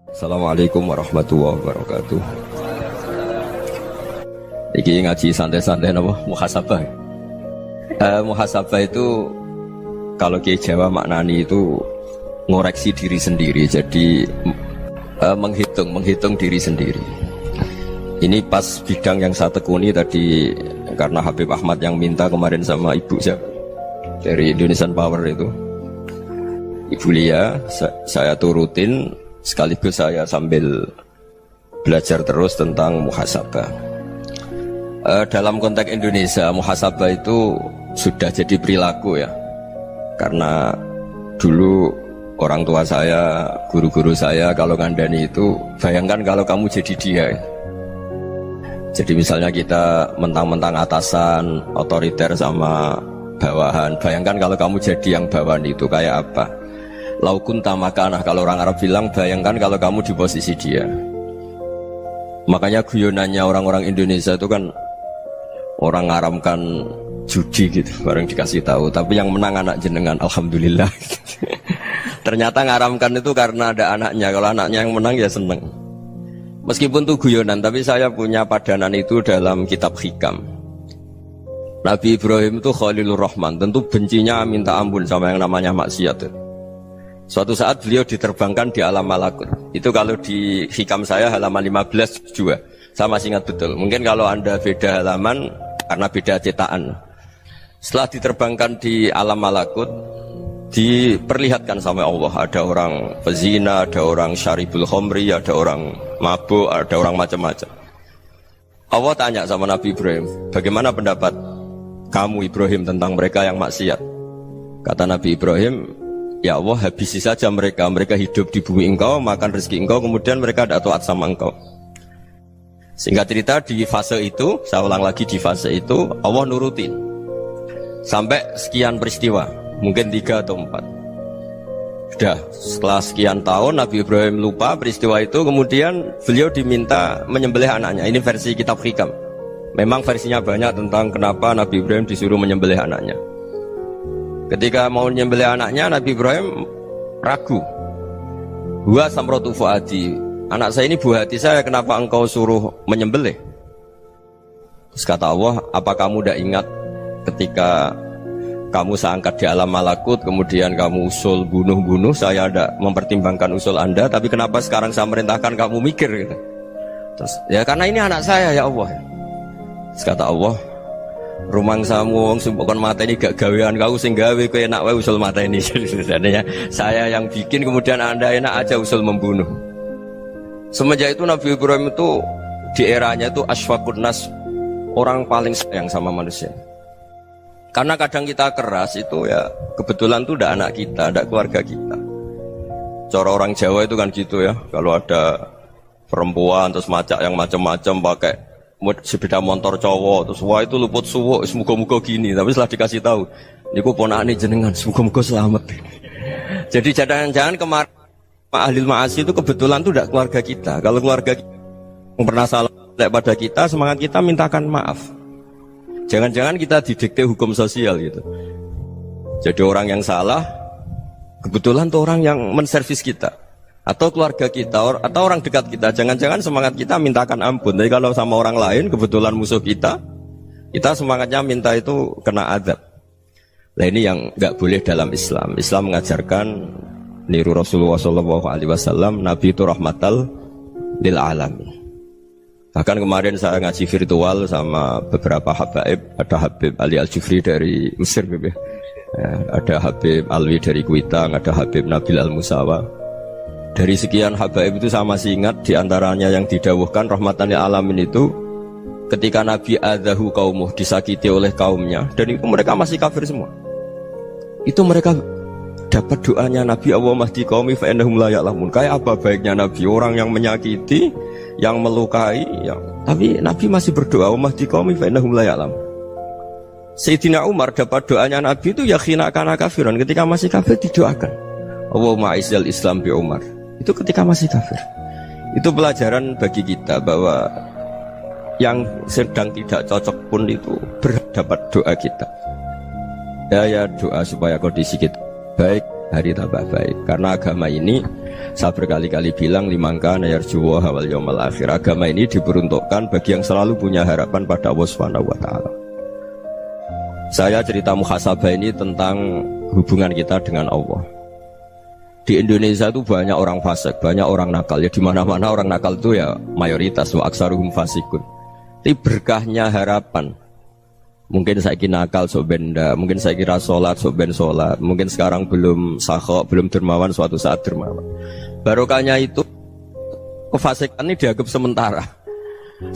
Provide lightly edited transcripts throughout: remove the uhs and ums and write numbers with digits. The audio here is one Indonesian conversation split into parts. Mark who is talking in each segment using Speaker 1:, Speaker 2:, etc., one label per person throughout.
Speaker 1: Assalamualaikum warahmatullahi wabarakatuh. Iki ngaji santai-santai nama muhasabah. Muhasabah itu kalau Kiai Jawa maknani itu ngoreksi diri sendiri. Jadi menghitung diri sendiri. Ini pas bidang yang saya tekuni tadi karena Habib Ahmad yang minta kemarin sama ibu saya dari Indonesian Power itu. Ibu Lia, saya turutin sekaligus saya sambil belajar terus tentang muhasabah. Dalam konteks Indonesia, muhasabah itu sudah jadi perilaku ya. Karena dulu orang tua saya, guru-guru saya kalau ngandani itu, bayangkan kalau kamu jadi dia. Jadi misalnya kita mentang-mentang atasan, otoriter sama bawahan. Bayangkan kalau kamu jadi yang bawahan itu kayak apa? Laukun tamakanah, kalau orang Arab bilang, bayangkan kalau kamu di posisi dia. Makanya guyonannya orang-orang Indonesia itu kan orang ngaramkan judi gitu, bareng dikasih tahu. Tapi yang menang anak jenengan, alhamdulillah. Ternyata ngaramkan itu karena ada anaknya. Kalau anaknya yang menang ya seneng. Meskipun itu guyonan, tapi saya punya padanan itu dalam kitab hikam. Nabi Ibrahim itu Khalilur Rahman, tentu bencinya minta ampun sama yang namanya maksiat. Suatu saat beliau diterbangkan di alam malakut. Itu kalau di hikam saya halaman 15 juga. Saya masih ingat betul. Mungkin kalau Anda beda halaman karena beda cetakan. Setelah diterbangkan di alam malakut, diperlihatkan sama Allah. Ada orang pezina, ada orang syaribul khomri, ada orang mabuk, ada orang macam-macam. Allah tanya sama Nabi Ibrahim, bagaimana pendapat kamu Ibrahim tentang mereka yang maksiat? Kata Nabi Ibrahim, ya Allah, habisi saja mereka. Mereka hidup di bumi engkau, makan rezeki engkau, kemudian mereka tidak taat sama engkau. Singkat cerita di fase itu, saya ulang lagi di fase itu, Allah nurutin sampai sekian peristiwa, mungkin 3 atau 4. Sudah, setelah sekian tahun Nabi Ibrahim lupa peristiwa itu, kemudian beliau diminta menyembelih anaknya. Ini versi kitab hikam. Memang versinya banyak tentang kenapa Nabi Ibrahim disuruh menyembelih anaknya. Ketika mau menyembelih anaknya, Nabi Ibrahim ragu. Huwa samratu fuadi, anak saya ini buah hati saya, kenapa engkau suruh menyembelih? Terus kata Allah, apa kamu tidak ingat ketika kamu saya angkat di alam malakut, kemudian kamu usul bunuh-bunuh, saya tidak mempertimbangkan usul Anda, tapi kenapa sekarang saya merintahkan kamu mikir gitu? Terus, ya karena ini anak saya ya Allah. Terus kata Allah, rumang samu wong sumpukon mata ini gak gawean kau sing gawe kowe enak wae usul mata ini. Sebenarnya saya yang bikin, kemudian Anda enak aja usul membunuh. Semenjak itu Nabi Ibrahim itu di eranya itu asfaqun nas, orang paling sayang sama manusia. Karena kadang kita keras itu ya kebetulan tuh udah anak kita, ada keluarga kita. Cara orang Jawa itu kan gitu ya, kalau ada perempuan terus macak yang macam-macam pakai sepeda motor cowok, terus wah itu luput suwo, semoga-moga gini. Tapi setelah dikasih tahu, niku ponakane jenengan, semoga-moga selamat. Jadi jangan-jangan kemarin ahli ma'asi itu kebetulan tuh tidak keluarga kita. Kalau keluarga kita yang pernah salah pada kita, semangat kita mintakan maaf. Jangan-jangan kita didikte hukum sosial gitu. Jadi orang yang salah, kebetulan tuh orang yang menservis kita. Atau keluarga kita, atau orang dekat kita, jangan-jangan semangat kita mintakan ampun. Tapi kalau sama orang lain, kebetulan musuh kita semangatnya minta itu kena adab. Nah ini yang nggak boleh dalam Islam. Islam mengajarkan niru Rasulullah SAW, Nabi itu rahmatal lil alamin. Bahkan kemarin saya ngaji virtual sama beberapa habaib, ada Habib Ali Al-Jufri dari Mesir, ya. Ada Habib Alwi dari Kuitang, ada Habib Nabil Al-Musawa. Dari sekian habaib itu saya masih ingat diantaranya yang didawuhkan rahmatan lil alamin itu ketika Nabi adzahu qaumuh, disakiti oleh kaumnya, dan itu mereka masih kafir semua. Itu mereka dapat doanya Nabi, Allahumma hdi qaumi fa innahum la ya'lamun. Kayak apa baiknya Nabi, orang yang menyakiti, yang melukai, tapi Nabi masih berdoa, Allahumma hdi qaumi fa innahum la ya'lamun. Sayyidina Umar dapat doanya Nabi itu ya khina kana kafiran, ketika masih kafir didoakan, Allahumma aizzal Islam bi Umar. Itu ketika masih kafir. Itu pelajaran bagi kita bahwa yang sedang tidak cocok pun itu berdapat doa kita. Ya doa supaya kondisi kita baik, hari tambah baik. Karena agama ini Saya berkali-kali bilang limangka nayarjuwa hawal yawmal akhir. Agama ini diperuntukkan bagi yang selalu punya harapan pada Allah Subhanahu wa taala. Saya cerita muhasabah ini tentang hubungan kita dengan Allah. Di Indonesia itu banyak orang fasik, banyak orang nakal. Ya di mana-mana orang nakal itu ya mayoritas, wa aksaruhum fasikun. Tapi berkahnya harapan. Mungkin saya kira nakal sok benda, mungkin saya kira sholat sok ben sholat, mungkin sekarang belum sakhok, belum dermawan, suatu saat dermawan. Barokahnya itu kefasikan ini dianggap sementara,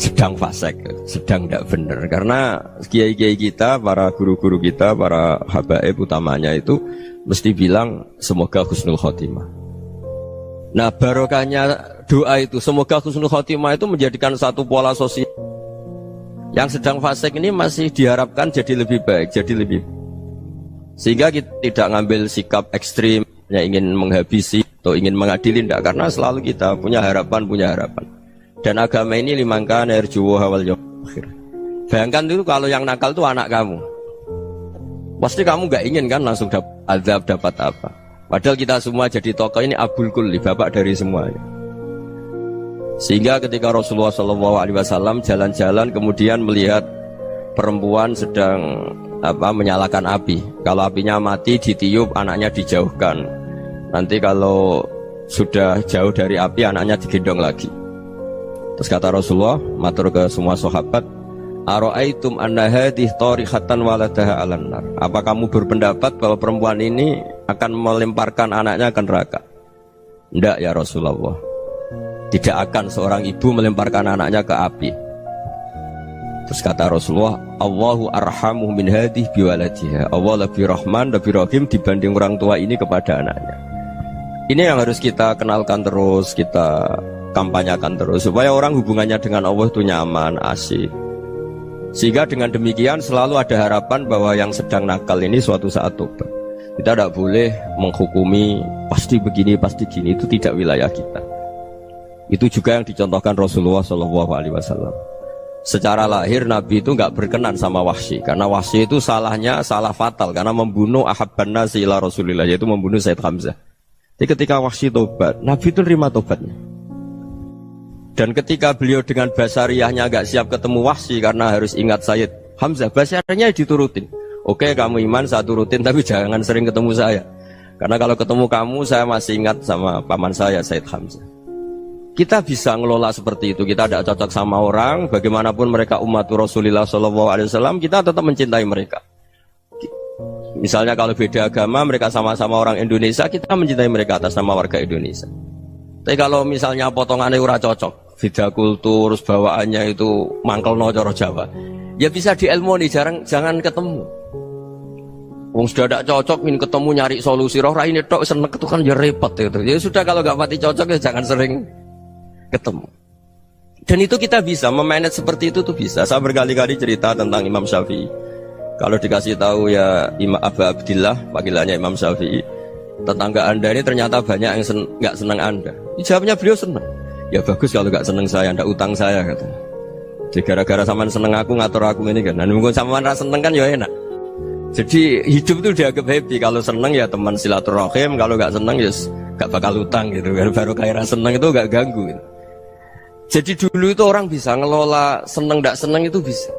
Speaker 1: sedang fasik, sedang tidak benar. Karena kiai-kiai kita, para guru-guru kita, para habaib utamanya itu mesti bilang semoga husnul khotimah. Nah barokahnya doa itu semoga husnul khotimah itu menjadikan satu pola sosial. Yang sedang fasik ini masih diharapkan jadi lebih baik, jadi lebih. Sehingga kita tidak ngambil sikap ekstrim, yang ingin menghabisi atau ingin mengadili, tidak. Karena selalu kita punya harapan. Dan agama ini limangka nerjuwo hawal yawmal akhir. Bayangkan itu kalau yang nakal itu anak kamu. Pasti kamu gak ingin kan langsung dapat azab, dapat apa. Padahal kita semua jadi tokoh ini abul kulli, bapak dari semuanya. Sehingga ketika Rasulullah SAW jalan-jalan kemudian melihat perempuan sedang menyalakan api. Kalau apinya mati ditiup, anaknya dijauhkan. Nanti kalau sudah jauh dari api, anaknya digendong lagi. Terus kata Rasulullah, matur ke semua sahabat, Aro'aitum anna hadih tarihatan waladaha alan nar. Apa kamu berpendapat bahwa perempuan ini akan melemparkan anaknya ke neraka? Tidak ya Rasulullah. Tidak akan seorang ibu melemparkan anaknya ke api. Terus kata Rasulullah, Allahu arhamu min hadih biwaladiha. Allah lebih rahman, lebih rahim dibanding orang tua ini kepada anaknya. Ini yang harus kita kenalkan terus, kita kampanyakan terus, supaya orang hubungannya dengan Allah itu nyaman, asik. Sehingga dengan demikian selalu ada harapan bahwa yang sedang nakal ini suatu saat tobat. Kita tidak boleh menghukumi pasti begini, pasti gini, itu tidak wilayah kita. Itu juga yang dicontohkan Rasulullah SAW. Secara lahir Nabi itu nggak berkenan sama Wahsy, karena Wahsy itu salahnya salah fatal karena membunuh ahabban nasi ila Rasulillah, yaitu membunuh Sayyid Hamzah. Jadi ketika Wahsy tobat, Nabi itu terima tobatnya. Dan ketika beliau dengan basariyahnya nggak siap ketemu Wahsy karena harus ingat Sayyid Hamzah, basariyahnya diturutin. Oke, kamu iman saya turutin, tapi jangan sering ketemu saya. Karena kalau ketemu kamu saya masih ingat sama paman saya Sayyid Hamzah. Kita bisa ngelola seperti itu. Kita tidak cocok sama orang, bagaimanapun mereka umat Rasulullah SAW, kita tetap mencintai mereka. Misalnya kalau beda agama, mereka sama-sama orang Indonesia, kita mencintai mereka atas nama warga Indonesia. Tapi kalau misalnya potongannya ora cocok, beda kultur, bawaannya itu mangkelno cara Jawa, ya bisa diilmoni, jangan ketemu. Wong sudah tidak cocok, ingin ketemu nyari solusi. Roh ini tok seneng itu kan ya repot itu. Ya sudah kalau nggak pati cocok ya jangan sering ketemu. Dan itu kita bisa memanage seperti itu tuh bisa. Saya berkali-kali cerita tentang Imam Syafi'i. Kalau dikasih tahu ya Imam Abu Abdillah, panggilannya Imam Syafi'i, tetangga anda ini ternyata banyak yang nggak senang anda. Jawabnya beliau senang. Ya bagus kalau nggak senang saya, ndak utang saya katanya. Jadi gara-gara saman seneng aku ngatur aku ini kan. Dan mungkin saman rasa seneng kan ya enak. Jadi hidup itu dianggap happy. Kalau seneng ya teman silaturahim, kalau nggak seneng ya nggak bakal utang gitu. Baru kayak rasa seneng itu nggak ganggu. Gitu. Jadi dulu itu orang bisa ngelola seneng tidak seneng itu bisa.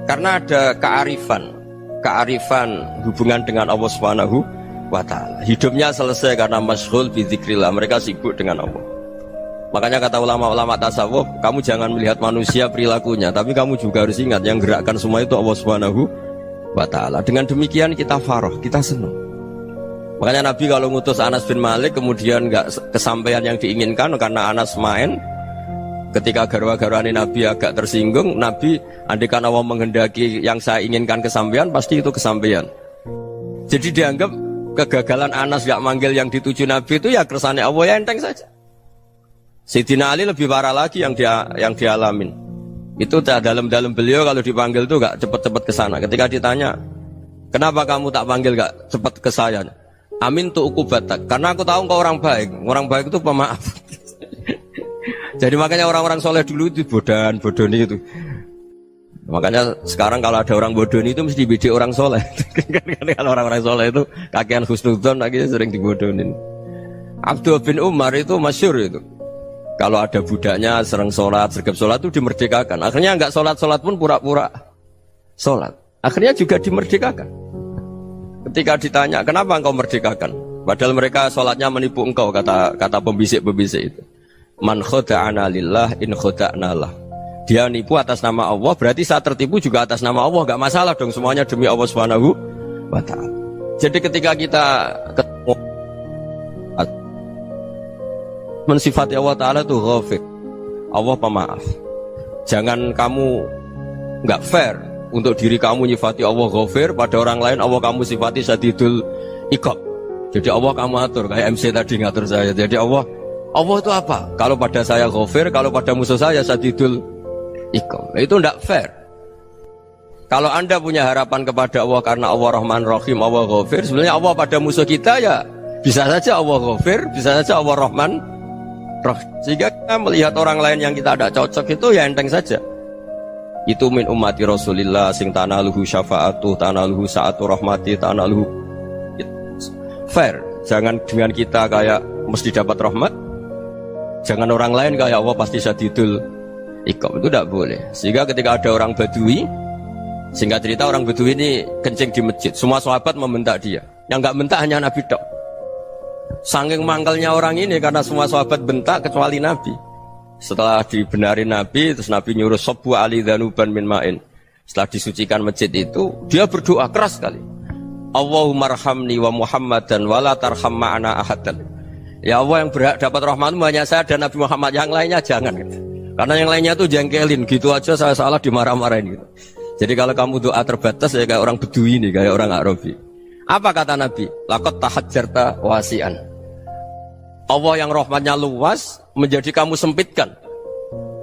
Speaker 1: Karena ada kearifan hubungan dengan Allah Subhanahu wa taala. Hidupnya selesai karena masyghul bi dzikrillah, mereka sibuk dengan Allah. Makanya kata ulama-ulama tasawuf, kamu jangan melihat manusia perilakunya, tapi kamu juga harus ingat yang gerakkan semua itu Allah Subhanahu wa taala. Dengan demikian kita farah, kita senang. Makanya Nabi kalau ngutus Anas bin Malik kemudian nggak kesampaian yang diinginkan karena Anas main. Ketika garwa-garwani Nabi agak tersinggung, Nabi andaikan Allah menghendaki yang saya inginkan kesampaian, pasti itu kesampaian. Jadi dianggap kegagalan Anas gak manggil yang dituju Nabi itu ya kersane Allah, ya enteng saja. Sayyidina Ali lebih parah lagi yang dialamin. Itu dalam beliau kalau dipanggil itu gak cepet-cepet ke sana. Ketika ditanya, kenapa kamu tak panggil gak cepet ke saya? Amin tu ukubatak, karena aku tahu engkau orang baik. Orang baik itu pemaaf. Jadi makanya orang-orang soleh dulu itu bodoni itu. Makanya sekarang kalau ada orang bodoni itu mesti beda orang soleh. Kalau orang-orang soleh itu kakean husnudzon akhirnya sering dibodonin. Abdullah bin Umar itu masyhur itu. Kalau ada budaknya sering sholat, sergap sholat itu dimerdekakan. Akhirnya nggak sholat pun pura-pura sholat. Akhirnya juga dimerdekakan. Ketika ditanya, kenapa engkau merdekakan? Padahal mereka sholatnya menipu engkau, kata pembisik-pembisik itu. Man khoda'ana lillah in khoda'na lah. Dia nipu atas nama Allah, berarti saat tertipu juga atas nama Allah. Gak masalah dong, semuanya demi Allah Subhanahu wa ta'ala. Jadi ketika kita ketemu mensifati Allah Ta'ala itu ghafir, Allah pemaaf. Jangan kamu gak fair untuk diri kamu nyifati Allah ghafir, pada orang lain Allah kamu sifati syadidul iqab. Jadi Allah kamu atur, kayak MC tadi ngatur saya. Jadi Allah itu apa? Kalau pada saya ghafir, kalau pada musuh saya syadidul iqab. Itu tidak fair. Kalau Anda punya harapan kepada Allah karena Allah Rahman Rahim, Allah ghafir, sebenarnya Allah pada musuh kita ya bisa saja Allah ghafir, bisa saja Allah Rahman Rahim. Sehingga kita melihat orang lain yang kita tidak cocok itu ya enteng saja. Itu min ummati Rasulillah sing tanaluhu syafa'atu, tanaluhu sa'atu rahmati, tanaluhu fair. Jangan dengan kita kayak mesti dapat rahmat. Jangan orang lain kayak Allah pasti syadidul iqab, itu tidak boleh. Sehingga ketika ada orang Badui, singkat cerita orang Badui ini kencing di masjid, semua sahabat membentak dia. Yang nggak bentak hanya Nabi tok. Saking mangkelnya orang ini karena semua sahabat bentak kecuali Nabi. Setelah dibenarin Nabi, terus Nabi nyuruh sobu ali dhanuban min ma'in. Setelah disucikan masjid itu, dia berdoa keras sekali. Allahumma arhamni wa Muhammadan wa la tarham ma'ana ahadan. Ya Allah, yang berhak dapat rahmatmu hanya saya dan Nabi Muhammad, yang lainnya jangan gitu. Karena yang lainnya tuh jengkelin, gitu aja saya salah dimarah-marahin gitu. Jadi kalau kamu doa terbatas ya kayak orang Bedui ini, kayak orang Arabi. Apa kata Nabi? Laqad tahajjarta wasi'an. Allah yang rahmatnya luas menjadi kamu sempitkan.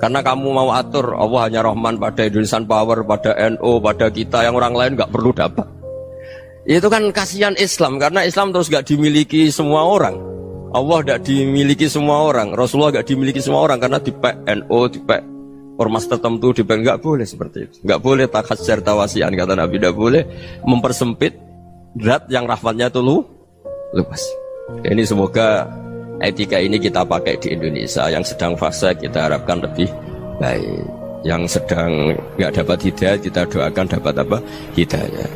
Speaker 1: Karena kamu mau atur Allah hanya Rahman pada Indonesian Power, pada NU, pada kita, yang orang lain gak perlu dapat. Itu kan kasihan Islam, karena Islam terus gak dimiliki semua orang. Allah gak dimiliki semua orang, Rasulullah gak dimiliki semua orang, karena dipek NU, dipek ormas tertentu, dipek, gak boleh seperti itu. Gak boleh takhasyar tawasian, kata Nabi, gak boleh mempersempit zat yang rahmatnya itu luas. Ini semoga etika ini kita pakai di Indonesia. Yang sedang fase kita harapkan lebih baik, yang sedang nggak dapat hidayah kita doakan dapat apa? Hidayah.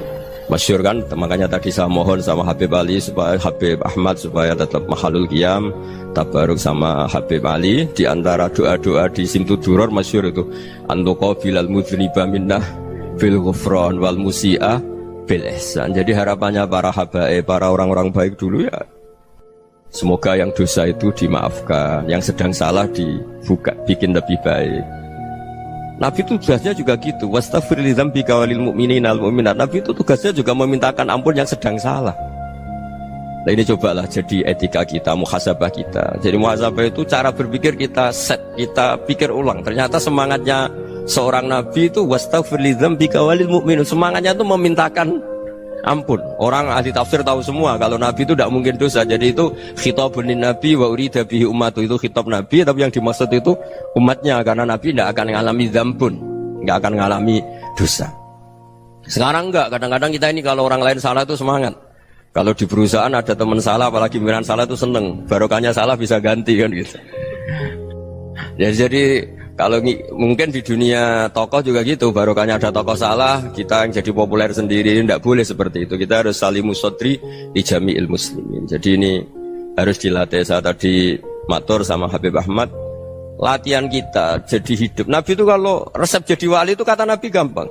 Speaker 1: Masyhur kan, makanya tadi saya mohon sama Habib Ali supaya Habib Ahmad supaya tetap mahalul qiyam tabaruk sama Habib Ali. Di antara doa-doa di Simtud Duror masyhur itu antuqa bilal mudhniba minnah bil ghufran wal musi'a bil ihsan. Jadi harapannya para habaib, para orang-orang baik dulu ya, semoga yang dosa itu dimaafkan, yang sedang salah dibuka, bikin lebih baik. Nabi itu tugasnya juga gitu. Wastaghfir li dzambika walil mu'minina wal mu'minat. Nabi itu tugasnya juga memintakan ampun yang sedang salah. Nah ini cobalah jadi etika kita, muhasabah kita. Jadi muhasabah itu cara berpikir kita set, kita pikir ulang. Ternyata semangatnya seorang Nabi itu wastaghfir li dzambika walil mu'minun. Semangatnya itu memintakan ampun. Orang ahli tafsir tahu semua kalau Nabi itu tidak mungkin dosa. Jadi itu khitabun Nabi wa urida bihi ummatu, itu khitab Nabi, tapi yang dimaksud itu umatnya, karena Nabi tidak akan mengalami dzambun, tidak akan mengalami dosa. Sekarang enggak, kadang-kadang kita ini kalau orang lain salah itu semangat. Kalau di perusahaan ada teman salah, apalagi pimpinan salah itu seneng, barokahnya salah bisa ganti kan gitu. Ya, jadi kalau mungkin di dunia tokoh juga gitu, barokahnya ada tokoh salah, kita yang jadi populer sendiri, tidak boleh seperti itu. Kita harus salimus sodri di jami'il muslimin. Jadi ini harus dilatih. Saya tadi matur sama Habib Ahmad, latihan kita jadi hidup. Nabi itu kalau resep jadi wali itu kata Nabi gampang.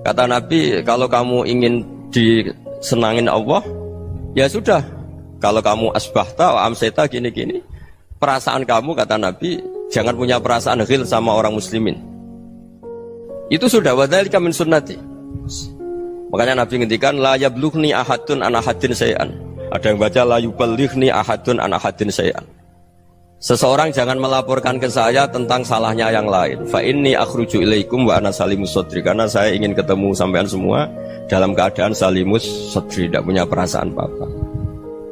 Speaker 1: Kata Nabi, kalau kamu ingin disenangin Allah, ya sudah. Kalau kamu asbahta wa amseta gini-gini, perasaan kamu, kata Nabi, jangan punya perasaan ghil sama orang muslimin. Itu sudah wadzalika min sunnati. Makanya Nabi ngendikan la yablughni ahadun an ahadin syai'an. Ada yang baca la yuballighni ahadun an ahadin syai'an. Seseorang jangan melaporkan ke saya tentang salahnya yang lain. Fa inni akhruju ilaikum wa ana salimus sadri. Karena saya ingin ketemu sampean semua dalam keadaan salimus sadri, tidak punya perasaan apa-apa.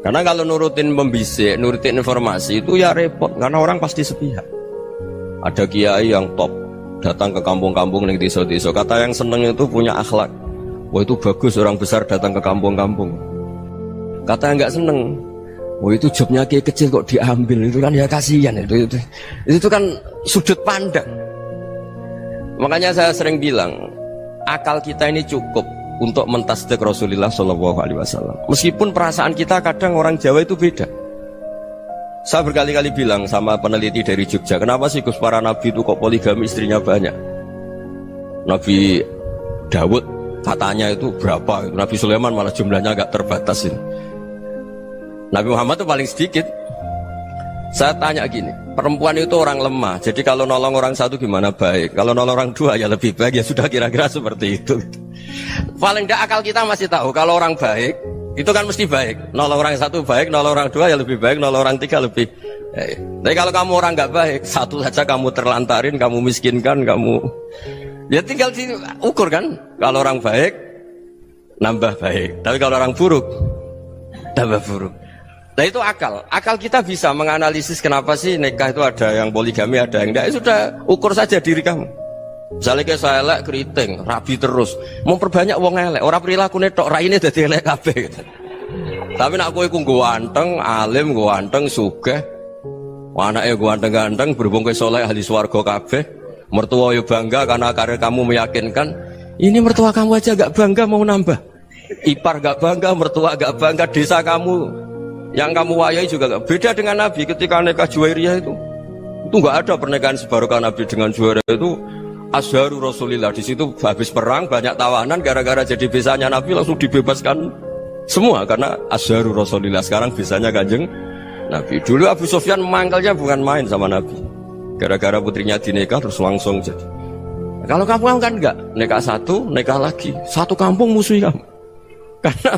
Speaker 1: Karena kalau nurutin pembisik, nurutin informasi itu ya repot, karena orang pasti sepihak. Ada kiai yang top datang ke kampung-kampung ning desa-desa, kata yang seneng itu punya akhlak. Wah itu bagus orang besar datang ke kampung-kampung. Kata yang nggak seneng, Oh itu jobnya kayak kecil kok diambil, itu kan ya kasihan itu kan sudut pandang. Makanya saya sering bilang akal kita ini cukup untuk mentasdik Rasulullah SAW. Meskipun perasaan kita kadang orang Jawa itu beda. Saya berkali-kali bilang sama peneliti dari Jogja, kenapa sih Gus para nabi itu kok poligami istrinya banyak? Nabi Dawud katanya itu berapa? Nabi Sulaiman malah jumlahnya agak terbatas ini. Nabi Muhammad itu paling sedikit. Saya tanya gini, perempuan itu orang lemah, jadi kalau nolong orang satu gimana baik, kalau nolong orang dua ya lebih baik, ya sudah kira-kira seperti itu. Paling tidak akal kita masih tahu kalau orang baik itu kan mesti baik, nolong orang satu baik, nolong orang dua ya lebih baik, nolong orang tiga lebih baik. Tapi kalau kamu orang nggak baik, satu saja kamu terlantarin, kamu miskinkan, kamu ya tinggal diukur kan. Kalau orang baik nambah baik, tapi kalau orang buruk tambah buruk. Nah itu akal kita bisa menganalisis kenapa sih nikah itu ada yang poligami, ada yang enggak. Sudah ukur saja diri kamu. Misalnya kayak saya elek keriting, rabi terus, memperbanyak wong elek, orang perilaku netok, raine dadi elek kabeh. Tapi nak kowe ku ganteng, alim, ganteng, sugih, anake ganteng-ganteng, berhubung kowe saleh ahli swarga kabeh, mertua yo bangga karena karir kamu meyakinkan. Ini mertua kamu aja gak bangga mau nambah. Ipar gak bangga, mertua gak bangga, desa kamu yang kamu wayai juga gak beda dengan Nabi ketika nikah Juwairiyah itu gak ada pernikahan sebarokah Nabi dengan Juwairiyah itu Azharu Rasulillah. Di situ habis perang banyak tawanan, gara-gara jadi besanya Nabi langsung dibebaskan semua karena Azharu Rasulillah. Sekarang besanya Kanjeng Nabi. Dulu Abu Sufyan mangkalnya bukan main sama Nabi, gara-gara putrinya dinikah terus langsung jadi. Kalau kamu kan enggak, nikah satu, nikah lagi, satu kampung musuhi kamu karena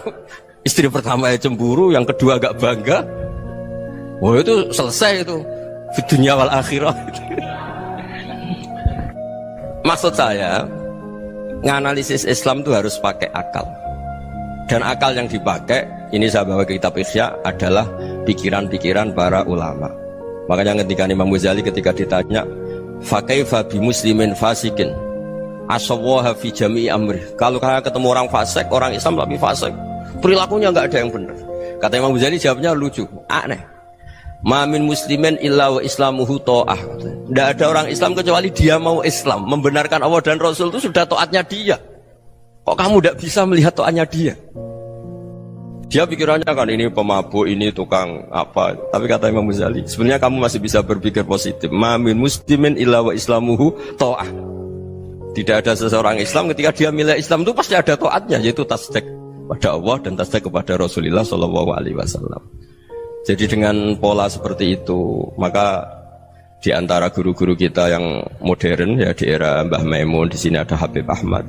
Speaker 1: istri pertama ya cemburu, yang kedua agak bangga. Wah itu selesai itu di dunia wal akhirah. Maksud saya nganalisis Islam itu harus pakai akal. Dan akal yang dipakai, ini saya bawa ke kitab Ihya, adalah pikiran-pikiran para ulama. Makanya ketika Imam Ghazali ketika ditanya fakaifa bi muslimin fasikin asawaha fi jami'i amri, kalau kalian ketemu orang fasik, orang Islam tapi fasik, perilakunya nggak ada yang benar. Kata Imam Ghazali jawabnya lucu, aneh. Mamin muslimin illa wa islamuhu ta'ah. Tidak ada orang Islam kecuali dia mau Islam, membenarkan Allah dan Rasul itu sudah taatnya dia. Kok kamu tidak bisa melihat taatnya dia? Dia pikirannya kan ini pemabuk, ini tukang apa. Tapi kata Imam Ghazali, sebenarnya kamu masih bisa berpikir positif. Mamin muslimin illa wa islamuhu ta'ah. Tidak ada seseorang Islam ketika dia milih Islam itu pasti ada taatnya, yaitu tasdik pada Allah dan tasdik kepada Rasulullah SAW. Jadi dengan pola seperti itu, maka di antara guru-guru kita yang modern ya di era Mbah Maimun, di sini ada Habib Ahmad,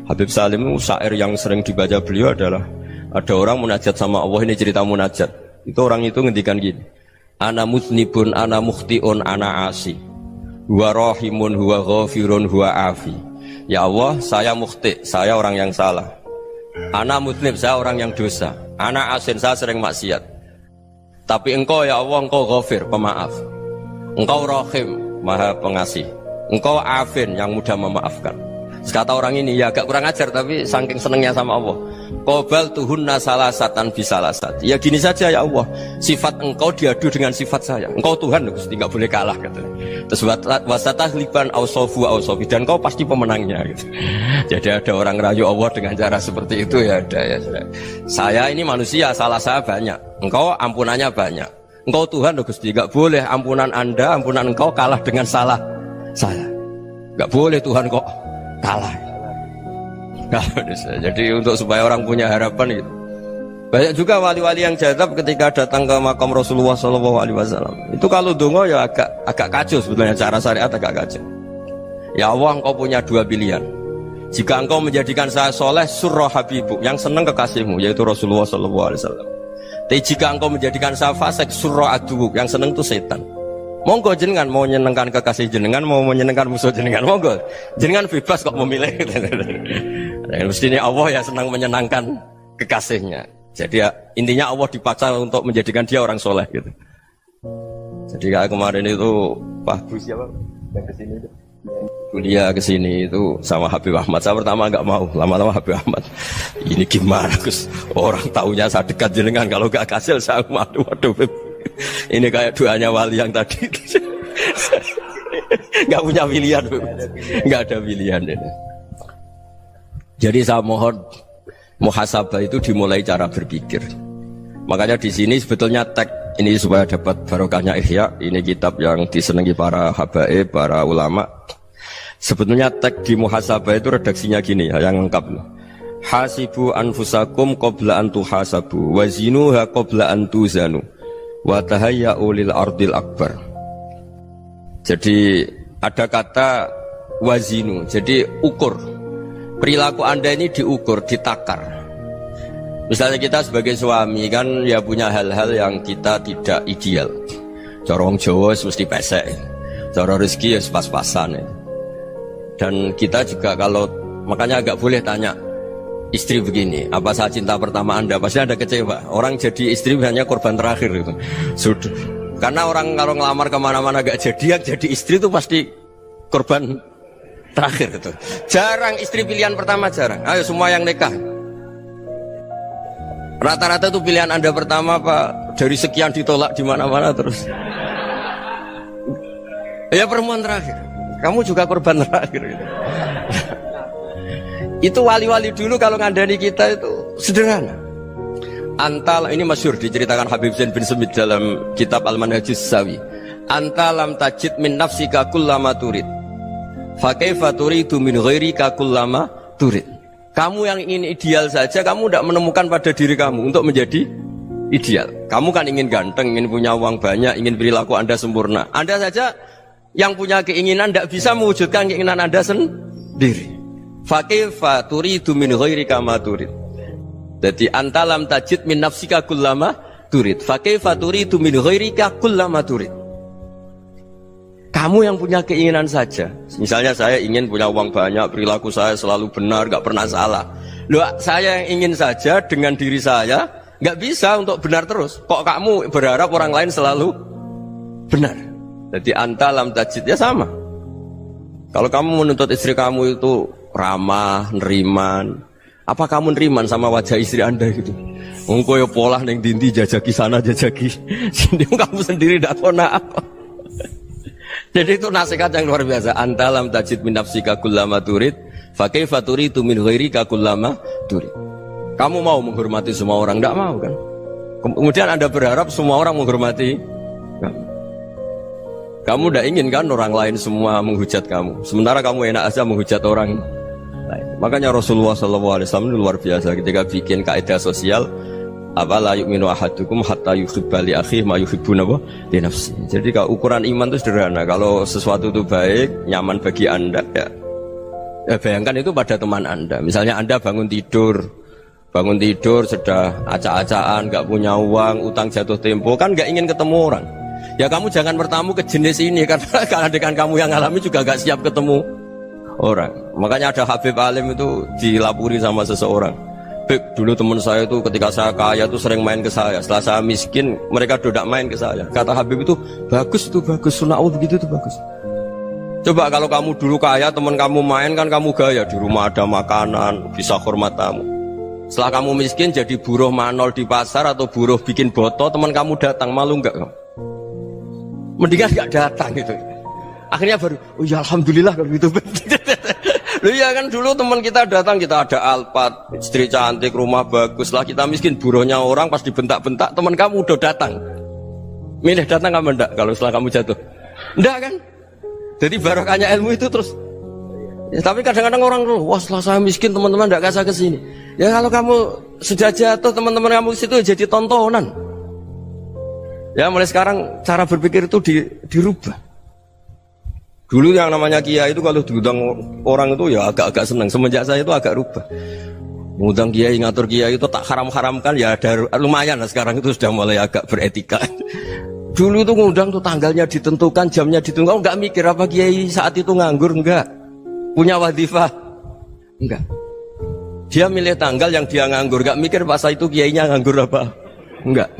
Speaker 1: Habib Salim, syair yang sering dibaca beliau adalah ada orang munajat sama Allah. Ini cerita munajat. Itu orang itu ngendikan gini, ana muznibun, ana mukhtiun, ana asi, huwa rahimun, huwa ghafirun, huwa afi. Ya Allah, saya mukhti, saya orang yang salah. Ana muznib, saya orang yang dosa. Ana asin, saya sering maksiat. Tapi engkau ya Allah, engkau ghafir, pemaaf. Engkau rahim, maha pengasih. Engkau afin, yang mudah memaafkan. Kata orang ini, ya agak kurang ajar, tapi saking senengnya sama Allah. Qobal tuhunna salasatan bisalasat. Ya gini saja ya Allah, sifat engkau diadu dengan sifat saya. Engkau Tuhan, Gusti, nggak boleh kalah katanya. Terus wasatah liban ausofu ausofi, dan engkau pasti pemenangnya gitu. Jadi ada orang rayu Allah dengan cara seperti itu ya ada ya. Saya ini manusia, salah saya banyak. Engkau ampunannya banyak. Engkau Tuhan, Gusti, nggak boleh ampunan Anda, ampunan engkau kalah dengan salah saya. Nggak boleh Tuhan kok kalah. Jadi untuk supaya orang punya harapan gitu. Banyak juga wali-wali yang jadab ketika datang ke makam Rasulullah SAW. Itu kalau dongo ya agak kacau sebetulnya, cara syariat agak kacau. Ya Allah, engkau punya dua pilihan. Jika engkau menjadikan saya soleh, surah habibu, yang senang kekasihmu, yaitu Rasulullah SAW. Tapi jika engkau menjadikan saya fasik, surah aduuk, yang senang itu setan. Monggo jenengan mau menyenangkan kekasih jenengan, mau menyenangkan musuh jenengan, monggo jenengan bebas kok memilih. Mestinya Allah ya senang menyenangkan kekasihnya. Jadi ya, intinya Allah dipaksa untuk menjadikan dia orang soleh gitu. Jadi kayak kemarin itu Pak Gus siapa yang kesini itu. kuliah ke sini itu sama Habib Ahmad. Saya pertama nggak mau, lama-lama Habib Ahmad. Ini gimana Gus? Orang taunya saya dekat jenengan, kalau nggak kasil saya waduh. Ini kayak doanya wali yang tadi. Nggak punya pilihan, nggak ada pilihan ini. Jadi saya mohon muhasabah itu dimulai cara berpikir. Makanya di sini sebetulnya tag ini supaya dapat barokahnya Ihya. Ini kitab yang disenangi para habaib, para ulama. Sebetulnya tag di muhasabah itu redaksinya gini ya, yang lengkap. Hasibu anfusakum qabla an tuhasabu wazinuha qabla an tuzanu wa tahayya'u lil ardil akbar. Jadi ada kata wazinu, jadi ukur. Perilaku Anda ini diukur, ditakar. Misalnya kita sebagai suami kan ya punya hal-hal yang kita tidak ideal. Corong Jawa mesti pesek, cara rezeki ya pas-pasan. Dan kita juga kalau makanya agak boleh tanya istri begini, apa saat cinta pertama Anda? Pasti Anda kecewa. Orang jadi istri hanya korban terakhir itu. Sudah. Karena orang kalau ngelamar kemana-mana gak jadi, yang jadi istri itu pasti korban terakhir itu. Jarang istri pilihan pertama, jarang. Ayo semua yang nikah. Rata-rata itu pilihan Anda pertama Pak, dari sekian ditolak di mana-mana terus. Ya perempuan terakhir. Kamu juga korban terakhir gitu. Itu wali-wali dulu kalau ngandani kita itu sederhana. Antal ini masyhur diceritakan Habib Zain bin Semit dalam kitab Al-Manhajus Sawi. Antalam tajid min nafsika kullama turid. Fa kaifa turidu min ghairika kullama turid. Kamu yang ingin ideal saja kamu tidak menemukan pada diri kamu untuk menjadi ideal. Kamu kan ingin ganteng, ingin punya uang banyak, ingin perilaku Anda sempurna. Anda saja yang punya keinginan tidak bisa mewujudkan keinginan Anda sendiri. Fakaifa turidu min ghairika ma turid. Jadi antalam tajid min nafsika kullama turid. Fakaifa turidu min ghairika kullama turid. Kamu yang punya keinginan saja. Misalnya saya ingin punya uang banyak, perilaku saya selalu benar, gak pernah salah. Loh, saya yang ingin saja dengan diri saya gak bisa untuk benar terus. Kok kamu berharap orang lain selalu benar? Jadi antalam tajid ya sama. Kalau kamu menuntut istri kamu itu ramah, neriman, apa kamu neriman sama wajah istri Anda gitu? Engkau ya pola neng dindi jajaki sana jajaki sini, kamu sendiri tidak tahu apa. Jadi itu nasihat yang luar biasa. Antalam tajid min nafsika kullama turid, fa kaifa turidu min ghairika kullama turid. Kamu mau menghormati semua orang? Tidak mau kan? Kemudian Anda berharap semua orang menghormati kamu. Kamu tidak ingin kan orang lain semua menghujat kamu. Sementara kamu enak aja menghujat orang lain. Makanya Rasulullah SAW luar biasa ketika bikin kaidah sosial. Apa la yu'minu ahadukum hatta yuhibba li akhihi ma yuhibbu li nafsihi. Jadi kalau ukuran iman itu sederhana. Kalau sesuatu itu baik, nyaman bagi Anda ya bayangkan itu pada teman Anda. Misalnya Anda bangun tidur sudah acak-acakan, gak punya uang, utang jatuh tempo, kan gak ingin ketemu orang. Ya kamu jangan bertamu ke jenis ini karena dengan kamu yang alami juga gak siap ketemu orang. Makanya ada Habib Alim itu dilapuri sama seseorang. Beb, dulu teman saya itu ketika saya kaya itu sering main ke saya. Setelah saya miskin, mereka tidak main ke saya. Kata Habib itu bagus, sunnah Allah begitu itu bagus. Coba kalau kamu dulu kaya, teman kamu main kan kamu gaya. Di rumah ada makanan, bisa hormat tamu. Setelah kamu miskin jadi buruh manol di pasar atau buruh bikin boto, teman kamu datang, malu enggak kamu? Mendingan enggak datang gitu. Akhirnya baru, oh ya alhamdulillah kalau gitu. Loh iya kan dulu teman kita datang, kita ada Alphard, istri cantik, rumah bagus. Lah kita miskin, buruhnya orang pas dibentak-bentak, teman kamu udah datang. Milih datang kamu enggak kalau setelah kamu jatuh? Enggak kan? Jadi barokahnya ilmu itu terus. Ya, tapi kadang-kadang orang tuh, wah setelah saya miskin teman-teman enggak kasih ke sini. Ya kalau kamu sudah jatuh, teman-teman kamu ke situ jadi tontonan. Ya mulai sekarang cara berpikir itu dirubah. Dulu yang namanya kiai itu kalau diundang orang itu ya agak-agak senang. Semenjak saya itu agak rubah. Mengundang kiai, ngatur kiai itu tak haram-haramkan ya ada lumayan lah sekarang itu sudah mulai agak beretika. Dulu itu ngundang tuh tanggalnya ditentukan, jamnya ditentukan. Enggak mikir apa kiai saat itu nganggur, enggak. Punya wadifah, enggak. Dia milih tanggal yang dia nganggur, enggak mikir pas itu kiainya nganggur apa. Enggak.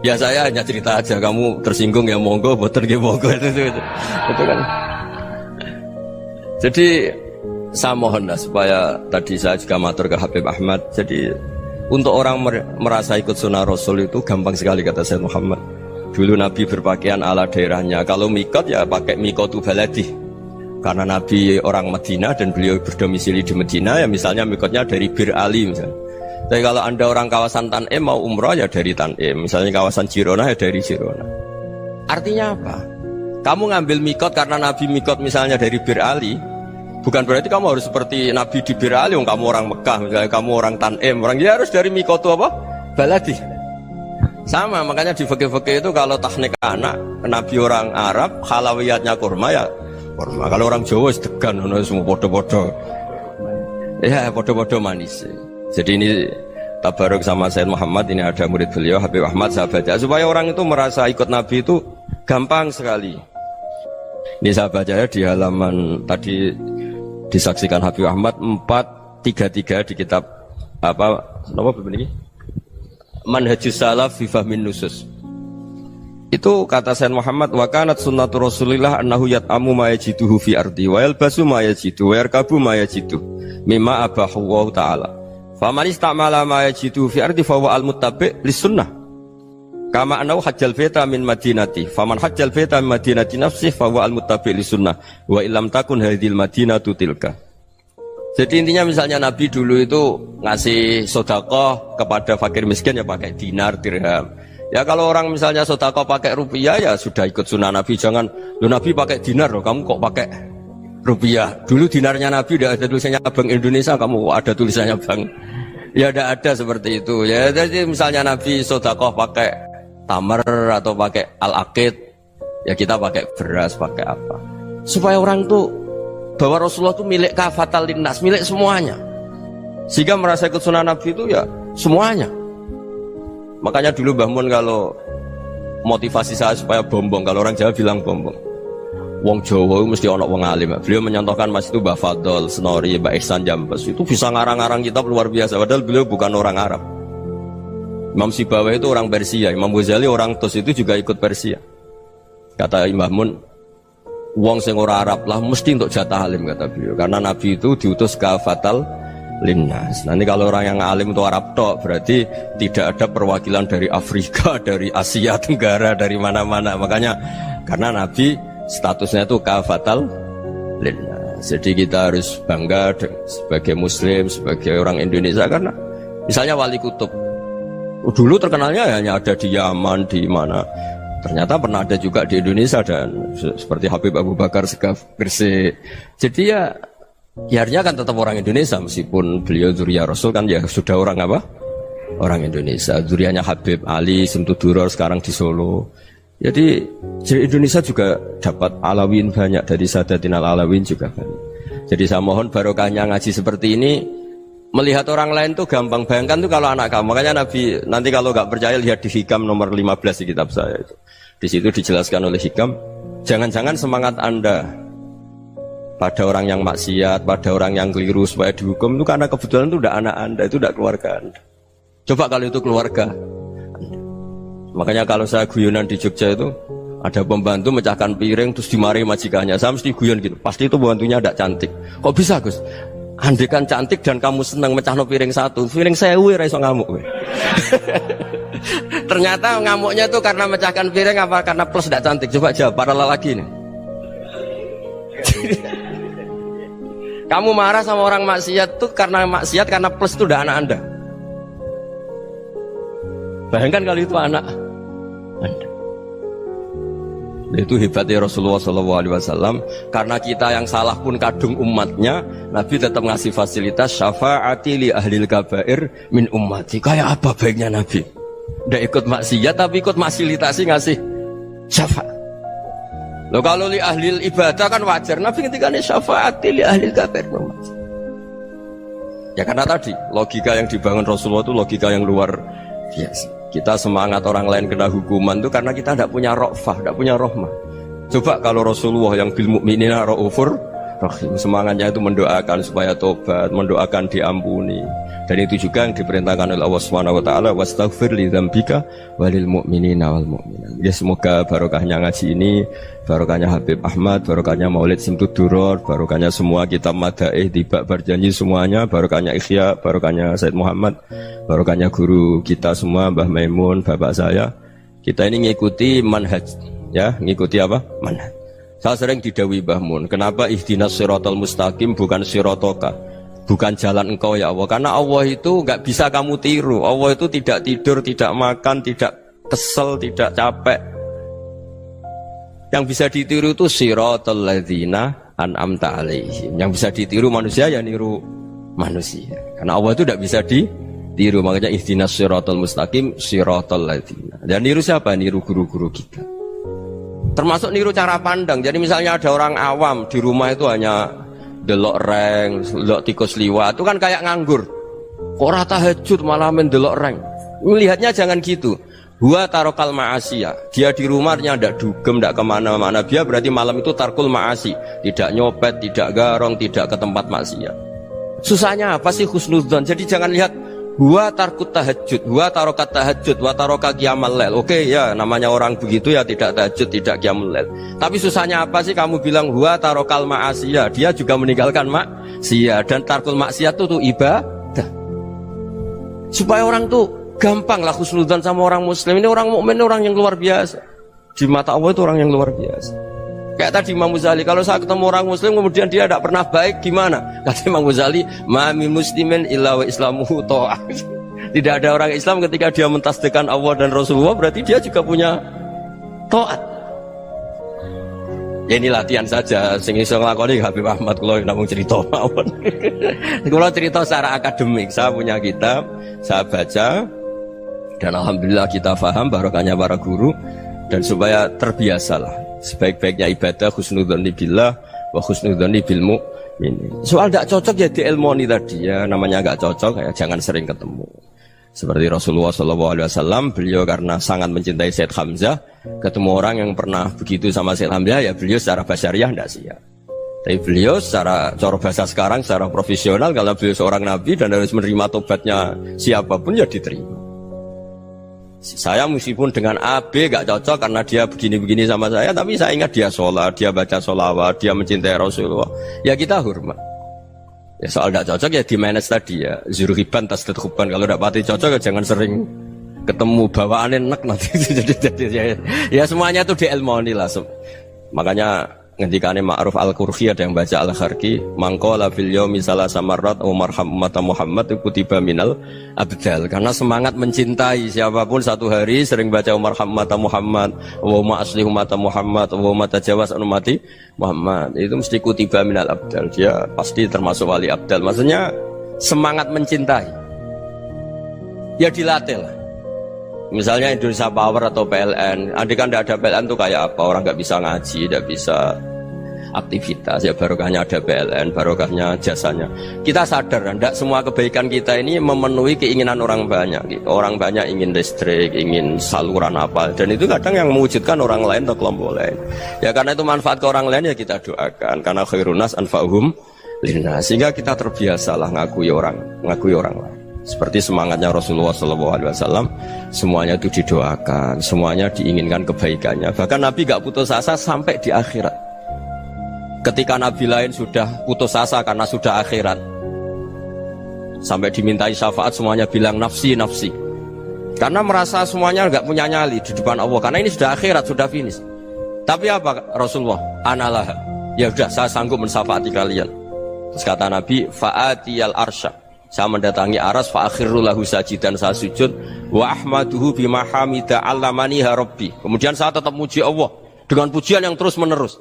Speaker 1: Ya saya hanya cerita aja, kamu tersinggung ya monggo, boten ya monggo itu kan. Jadi saya mohonlah supaya tadi saya juga matur ke Habib Ahmad. Jadi untuk orang merasa ikut sunnah Rasul itu gampang sekali kata Sayyid Muhammad. Dulu Nabi berpakaian ala daerahnya. Kalau mikot ya pakai mikotu baladi. Karena Nabi orang Madinah dan beliau berdomisili di Madinah, ya misalnya mikotnya dari Bir Ali misalnya. Tapi kalau anda orang kawasan Tanim mau umroh ya dari Tanim. Misalnya kawasan Jirona ya dari Jirona. Artinya apa? Kamu ngambil mikot karena Nabi mikot misalnya dari Bir Ali, bukan berarti kamu harus seperti Nabi di Bir Ali. Kamu orang Mekah, misalnya kamu orang Tanim, orang dia harus dari mikotu apa? Baladi. Sama, makanya di fikih-fikih itu kalau tahnik anak, Nabi orang Arab, halawiyatnya kurma ya kurma. Kalau orang Jawa sedegan, semua bodoh-bodoh. Ya, bodoh-bodoh manis. Jadi ini tabaruk sama Sayyid Muhammad, ini ada murid beliau, Habib Ahmad, saya baca. Supaya orang itu merasa ikut Nabi itu gampang sekali. Ini saya baca ya di halaman tadi disaksikan Habib Ahmad 433 di kitab apa begini? Manhajus Salaf fi Fahmin Nusus. Itu kata Sayyid Muhammad, wa kanat sunnatu Rasulillah annahu yat'amu ma yajiduhu fi ardi wa yalbasu ma yajidu wa yarkabu ma yajidu mimma abahu Allah taala. Faman istamala ma yajiduhu fi ardi fa huwa al-muttabi' lis-sunnah. Kama annahu hajjal baita min madinati. Faman hajjal baita min madinati nafsihi fa huwa al-muttabi' lis-sunnah wa illam takun hadhil madinatu tilka. Jadi intinya misalnya Nabi dulu itu ngasih sedekah kepada fakir miskin ya pakai dinar, dirham. Ya kalau orang misalnya sedekah pakai rupiah ya sudah ikut sunnah Nabi. Jangan, lu Nabi pakai dinar loh, kamu kok pakai rupiah. Dulu dinarnya Nabi udah ada tulisannya Bank Indonesia, kamu kok ada tulisannya Bank. Ya tidak ada seperti itu. Ya jadi misalnya Nabi sedekah pakai tamar atau pakai al-aqid, ya kita pakai beras, pakai apa. Supaya orang tuh bahwa Rasulullah itu milik kafatal linnas, milik semuanya. Sehingga merasa ikut sunnah Nabi itu ya semuanya. Makanya dulu Mbah Mun kalau motivasi saya supaya bombong, kalau orang Jawa bilang bombong. Wong Jawa mesti ono wong alim. Beliau menyontohkan Mas itu Mbah Fadol, Senori, Mbah Ihsan Jambes. Itu bisa ngarang-ngarang kitab luar biasa. Padahal beliau bukan orang Arab. Imam Sibawai itu orang Persia, Imam Ghazali orang Tus itu juga ikut Persia. Kata Mbah Mun, wong sing ora Arab lah mesti untuk jatah alim kata beliau. Karena Nabi itu diutus kafatal linnas. Nanti kalau orang yang alim itu Arab tok, berarti tidak ada perwakilan dari Afrika, dari Asia Tenggara, dari mana-mana. Makanya karena Nabi statusnya itu kafatal linnas. Jadi kita harus bangga sebagai Muslim, sebagai orang Indonesia karena misalnya Wali Kutub dulu terkenalnya hanya ada di Yaman, di mana. Ternyata pernah ada juga di Indonesia dan seperti Habib Abu Bakar Segaf Gresik. Jadi ya akhirnya kan tetap orang Indonesia meskipun beliau dzurriyyah Rasul kan ya sudah orang apa? Orang Indonesia. Dzurriyyahnya Habib Ali Simtuduror sekarang di Solo. Jadi Indonesia juga dapat Alawin banyak, dari Sadatin Alawin juga banyak. Jadi saya mohon barokahnya ngaji seperti ini. Melihat orang lain tuh gampang, bayangkan tuh kalau anak kamu. Makanya Nabi, nanti kalau nggak percaya lihat di Hikam nomor 15 di kitab saya itu. Di situ dijelaskan oleh Hikam, jangan-jangan semangat Anda pada orang yang maksiat, pada orang yang keliru supaya dihukum itu karena kebetulan itu udah anak Anda, itu udah keluarga Anda. Coba kalau itu keluarga Anda. Makanya kalau saya guyonan di Jogja itu ada pembantu mecahkan piring terus dimarahi majikannya, saya mesti guyon gitu, pasti itu pembantunya tidak cantik. Kok bisa Gus? Andai kan cantik dan kamu senang mecahno piring satu, piring 1000 ra iso ngamuk. Ternyata ngamuknya tuh karena mecahkan piring apa karena plus tidak cantik? Coba jawab para lelaki nih. Kamu marah sama orang maksiat tuh karena maksiat, karena plus itu udah anak Anda. Bayangkan kalau itu anak Anda. Itu hebatnya Rasulullah SAW. Karena kita yang salah pun kadung umatnya, Nabi tetap ngasih fasilitas syafaati li ahlil kabair min ummati. Kayak apa baiknya Nabi? Udah ikut maksiat tapi ikut fasilitasi ngasih syafaat. Loh kalau li ahlil ibadah kan wajar. Nabi ketika ini syafaati li ahlil kabair min ummati. Ya karena tadi logika yang dibangun Rasulullah itu logika yang luar biasa. Kita semangat orang lain kena hukuman itu karena kita tidak punya ra'fah, tidak punya rahmah. Coba kalau Rasulullah yang bil mukminina raufur rahim. Semangatnya itu mendoakan supaya tobat, mendoakan diampuni. Dan itu juga yang diperintahkan oleh Allah Subhanahu wa taala, wastaghfir li dzambika walil mu'minina wal mu'minat. Ya semoga barokahnya ngaji ini, barokahnya Habib Ahmad, barokahnya Maulid Simtud Duror, barokahnya semua kitab madaih, tiba berjanji semuanya, barokahnya Ikhya, barokahnya Said Muhammad, barokahnya guru kita semua, Mbah Maimun, bapak saya. Kita ini ngikuti manhaj, ya, ngikuti apa? Manhaj. Saya sering didhawuhi Mbah Mun, kenapa ihdinas siratal mustaqim bukan siratoka, bukan jalan engkau ya Allah, karena Allah itu nggak bisa kamu tiru. Allah itu tidak tidur, tidak makan, tidak kesel, tidak capek. Yang bisa ditiru itu siratal ladzina an'amta alaihim. Yang bisa ditiru manusia ya niru manusia, karena Allah itu tidak bisa ditiru. Makanya ihdinas siratal mustaqim siratal ladzina. Dan niru siapa? Niru guru-guru kita. Termasuk niru cara pandang. Jadi misalnya ada orang awam di rumah itu hanya delok reng, delok tikus liwat, itu kan kayak nganggur. Kok ora tahajud malah mendelok reng. Melihatnya jangan gitu. Huwa tarokal ma'asiyah. Dia di rumahnya ndak dugem, ndak kemana-mana. Dia berarti malam itu tarkul ma'asi. Tidak nyopet, tidak garong, tidak ke tempat maksiat. Susahnya apa sih husnudzon? Jadi jangan lihat huwa tarkut tahajud, huwa tarokat tahajud, wa taroka qiyamal lail. Oke ya, namanya orang begitu ya tidak tahajud, tidak qiyamul lail. Tapi susahnya apa sih kamu bilang huwa tarokal ma'asiyah? Dia juga meninggalkan maksiat, dan tarkul maksiat itu tuh ibadah. Supaya orang tuh gampang lah husnudzon sama orang muslim. Ini orang mukmin, orang yang luar biasa. Di mata Allah itu orang yang luar biasa. Kayak tadi Imam Ghazali, kalau saya ketemu orang muslim kemudian dia tidak pernah baik, gimana? Kata Imam Ghazali, ma min muslimin illa wa islamuhu ta'ah. Tidak ada orang Islam ketika dia mentasbihkan Allah dan Rasulullah, berarti dia juga punya taat. Ya ini latihan saja, sing iso nglakoni Habib Ahmad kula namung cerita mawon. Kula cerita secara akademik, saya punya kitab, saya baca, dan alhamdulillah kita paham barokahnya para guru, dan supaya terbiasalah. Sebaik-baiknya ibadah husnudzon billah wa husnudzon bil mu'min. Soal tidak cocok ya diilmoni tadi ya, namanya nggak cocok ya jangan sering ketemu. Seperti Rasulullah SAW, beliau karena sangat mencintai Said Hamzah, ketemu orang yang pernah begitu sama Said Hamzah ya beliau secara basyariah tidak siap. Tapi beliau secara cara bahasa sekarang, secara profesional, kalau beliau seorang nabi dan harus menerima tobatnya siapapun ya diterima. Saya meskipun dengan A, B gak cocok karena dia begini-begini sama saya, tapi saya ingat dia sholat, dia baca sholawat, dia mencintai Rasulullah, ya kita hormat. Ya soal gak cocok ya di manage tadi ya, zurhiban tasdid huban. Kalau gak pati cocok ya jangan sering ketemu, bawaannya enak nanti. jadi ya semuanya itu diilmoni lah. Makanya ngendikane Ma'ruf Al-Qurhi ada yang baca Al-Kharqi, mangqala fil yaumi salasa marrat wa marham umat Muhammad kutiba minal abdal. Karena semangat mencintai siapapun satu hari sering baca marham umat Muhammad wa ma asli umat Muhammad wa ma tajawaz an umati Muhammad, itu mesti kutiba minal abdal. Dia pasti termasuk wali abdal. Maksudnya semangat mencintai ya dilatih lah. Misalnya Indonesia Power atau PLN, andai kan tidak ada PLN tuh kayak apa? Orang nggak bisa ngaji, nggak bisa aktivitas. Ya barokahnya ada PLN, barokahnya jasanya. Kita sadar, tidak semua kebaikan kita ini memenuhi keinginan orang banyak. Gitu. Orang banyak ingin listrik, ingin saluran apa, dan itu kadang yang mewujudkan orang lain atau kelompok lain. Ya karena itu manfaat ke orang lain ya kita doakan. Karena khairunas anfa'uhum linnas. Sehingga kita terbiasalah ngakui orang lain. Seperti semangatnya Rasulullah SAW, semuanya itu didoakan, semuanya diinginkan kebaikannya. Bahkan Nabi gak putus asa sampai di akhirat. Ketika Nabi lain sudah putus asa karena sudah akhirat, sampai dimintai syafaat semuanya bilang nafsi, nafsi. Karena merasa semuanya gak punya nyali di depan Allah. Karena ini sudah akhirat, sudah finish. Tapi apa Rasulullah? Analah. Ya sudah, saya sanggup mensyafaati kalian. Terus kata Nabi, fa'atiyal arsya. Saya mendatangi aras fa'akhirru lahu sajidan, saya sujud wa ahmaduhu bima hamida 'allamaniha rabbi. Kemudian saya tetap muji Allah dengan pujian yang terus menerus.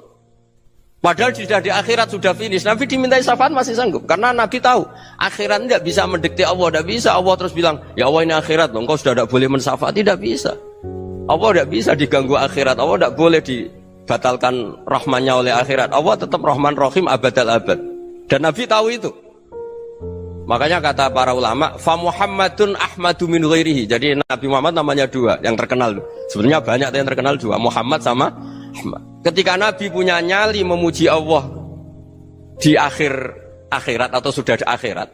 Speaker 1: Padahal sudah di akhirat, sudah finish. Nabi dimintai syafaat masih sanggup karena Nabi tahu akhirat tidak bisa mendikte Allah, tidak bisa. Allah terus bilang, "Ya Allah, ini akhirat loh, engkau sudah tidak boleh mensyafaat." Tidak bisa. Allah tidak bisa diganggu akhirat. Allah tidak boleh dibatalkan rahmannya oleh akhirat. Allah tetap Rahman Rahim abadal abad. Dan Nabi tahu itu. Makanya kata para ulama, fa Muhammadun ahmadu min ghairihi. Jadi Nabi Muhammad namanya dua yang terkenal. Sebenarnya banyak yang terkenal dua, Muhammad sama Ahmad. Ketika Nabi punya nyali memuji Allah di akhir akhirat atau sudah di akhirat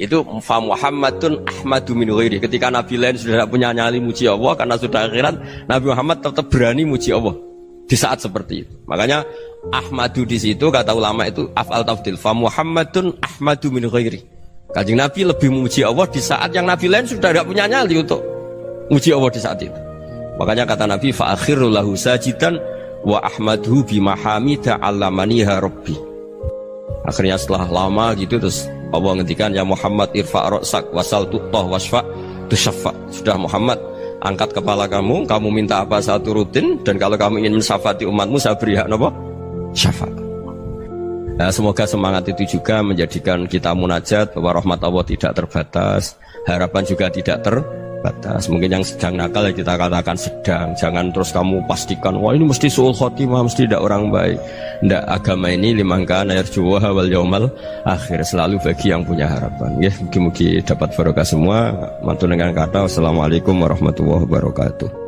Speaker 1: itu fa Muhammadun ahmadu min ghairi. Ketika Nabi lain sudah tidak punya nyali muji Allah karena sudah akhirat, Nabi Muhammad tetap berani muji Allah di saat seperti itu. Makanya ahmadu di situ kata ulama itu af'al tafdil, fa Muhammadun ahmadu min ghairi. Kanjeng Nabi lebih memuji Allah di saat yang Nabi lain sudah tidak punya nyali untuk muji Allah di saat itu. Makanya kata Nabi fa akhiru lahu sajidan wa ahmaduhu bi mahamida 'allamaniha rabbi. Akhirnya setelah lama gitu terus Allah ngendikan ya Muhammad irfa' ra'sak wasal tu'tah wasfa' tusyaffa. Sudah Muhammad, angkat kepala kamu minta apa saya turutin, dan kalau kamu ingin mensyafaati umatmu saya beri hak napa? Syafaat. Nah, semoga semangat itu juga menjadikan kita munajat bahwa rahmat Allah tidak terbatas, harapan juga tidak terbatas. Mungkin yang sedang nakal ya kita katakan sedang, jangan terus kamu pastikan wah ini mesti suul khotimah, mesti tidak orang baik. Ndak, agama ini liman kana yarjuwa wal yaumal akhir, selalu bagi yang punya harapan. Ya, mugi-mugi dapat barokah semua. Mantu dengan kata wassalamualaikum warahmatullahi wabarakatuh.